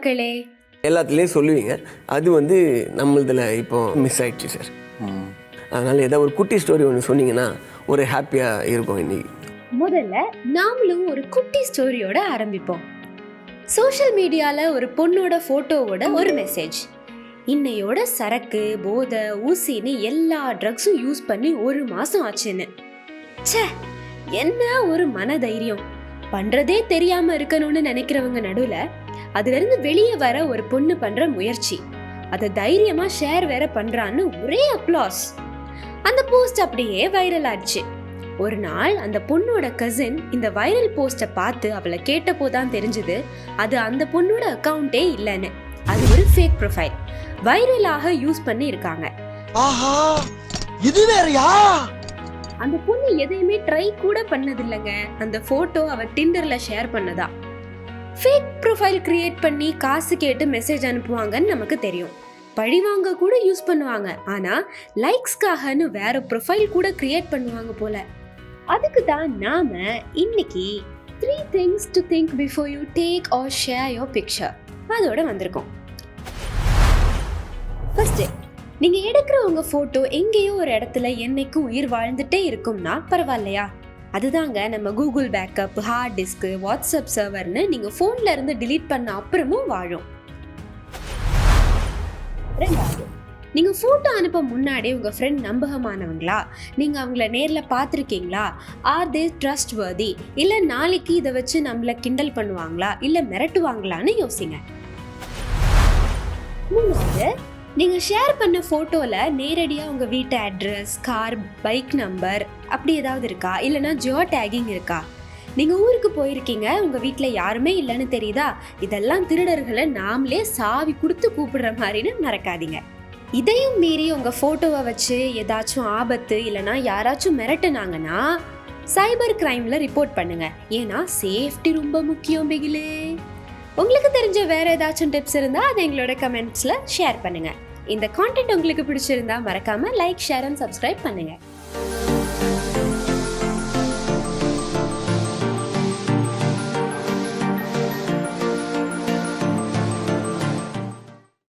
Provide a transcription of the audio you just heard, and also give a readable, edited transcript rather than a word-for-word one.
மக்களே. எல்லாத்துலேயும் சொல்லுவீங்க, அது நம்மளதில் இப்போ மிஸ் ஆயிடுச்சு சார். அதனால் ஏதாவது ஒரு குட்டி ஸ்டோரி ஒன்று சொன்னீங்கன்னா ஒரு ஹாப்பியாக இருக்கும். இன்னைக்கு முதல்ல நாமளும் ஒரு குட்டி ஸ்டோரியோட ஆரம்பிப்போம். சோஷியல் மீடியாவில் ஒரு பொண்ணோட ஃபோட்டோவோட ஒரு மெசேஜ். இன்னையோட சரக்கு, போதை, ஊசின்னு எல்லா ட்ரக்ஸும் யூஸ் பண்ணி 1 மாதம் ஆச்சுன்னு. ச்சே, என்ன ஒரு மனதைரியம்! பண்ணுறதே தெரியாமல் இருக்கணும்னு நினைக்கிறவங்க நடுவில் அதுலேருந்து வெளியே வர ஒரு பொண்ணு பண்ணுற முயற்சி, அதை தைரியமாக ஷேர் வேற பண்ணுறான்னு ஒரே அப்ளாஸ். அந்த போஸ்ட் அப்படியே வைரல் ஆச்சு. ஒரு நாள் அந்த பொண்ணோட கசின் இந்த வைரல் போஸ்ட்டை பார்த்து அவளை கேட்டப்போதான் தெரிஞ்சது அது அந்த பொண்ணோட அக்கௌண்ட்டே இல்லைன்னு. அது ஒரு ஃபேக் ப்ரொஃபைல், வைரலாக யூஸ் பண்ணி இருக்காங்க. ஆஹா, இது வேறயா? அந்த பொண்ணு எதையுமே ட்ரை கூட பண்ணதில்லைங்க. அந்த போட்டோ அவ டிண்டர்ல ஷேர் பண்ணதா. ஃபேக் ப்ரொஃபைல் கிரியேட் பண்ணி காசு கேட்டு மெசேஜ் அனுப்புவாங்கன்னு நமக்கு தெரியும். பழிவாங்க கூட யூஸ் பண்ணுவாங்க. ஆனா லைக்ஸ்க்காகன்னு வேற ப்ரொஃபைல் கூட கிரியேட் பண்ணுவாங்க போல. அதுக்கு தான் நாம இன்னைக்கு 3 things to think before you take or share your picture அதோட வந்திருக்கோம். ஃபர்ஸ்ட், நீங்க எடுக்கிற உங்க போட்டோ எங்கேயோ ஒரு இடத்துல என்னைக்கும் உயிர் வாழ்ந்துட்டே இருக்கும்னா பரவாயில்லையா? அதுதாங்க நம்ம Google backup, hard disk, WhatsApp சர்வர்னு நீங்க போன்ல இருந்து டிலீட் பண்ண அப்புறமும் வாழும். ரெண்டாவது, நீங்க போட்டோ அனுப்ப முன்னாடி உங்க ஃப்ரெண்ட் நம்பகமானவங்களா, நீங்க அவங்கள நேர்ல பார்த்துருக்கீங்களா, ஆர் தே ட்ரஸ்ட் வர்தி, இல்ல நாளைக்கு இதை வச்சு நம்மள கிண்டல் பண்ணுவாங்களா இல்ல மிரட்டுவாங்களான்னு யோசிங்க. மூணாவது, நீங்க ஷேர் பண்ண போட்டோல நேரடியா உங்க வீட்டு அட்ரஸ், கார், பைக் நம்பர் அப்படி ஏதாவது இருக்கா, இல்லைன்னா ஜியோ டேகிங் இருக்கா? நீங்க ஊருக்கு போயிருக்கீங்க, உங்க வீட்டுல யாருமே இல்லைன்னு தெரியுதா? இதெல்லாம் திருடர்களை நாமளே சாவி கொடுத்து கூப்பிடுற மாதிரின்னு மறக்காதீங்க. இதையும் மீறி உங்க போட்டோவை வச்சு ஏதாச்சும் ஆபத்து இல்லைன்னா யாராச்சும் மிரட்டுனாங்கன்னா சைபர் கிரைம்ல ரிப்போர்ட் பண்ணுங்க. ஏன்னா சேஃப்டி ரொம்ப முக்கியம் பிகிலே. உங்களுக்கு தெரிஞ்ச வேற ஏதாச்சும் டிப்ஸ் இருந்தா அதை எங்களோட கமெண்ட்ஸ்ல ஷேர் பண்ணுங்க. இந்த கான்டென்ட் உங்களுக்கு பிடிச்சிருந்தா மறக்காம லைக், ஷேர் அண்ட் சப்ஸ்கிரைப் பண்ணுங்க.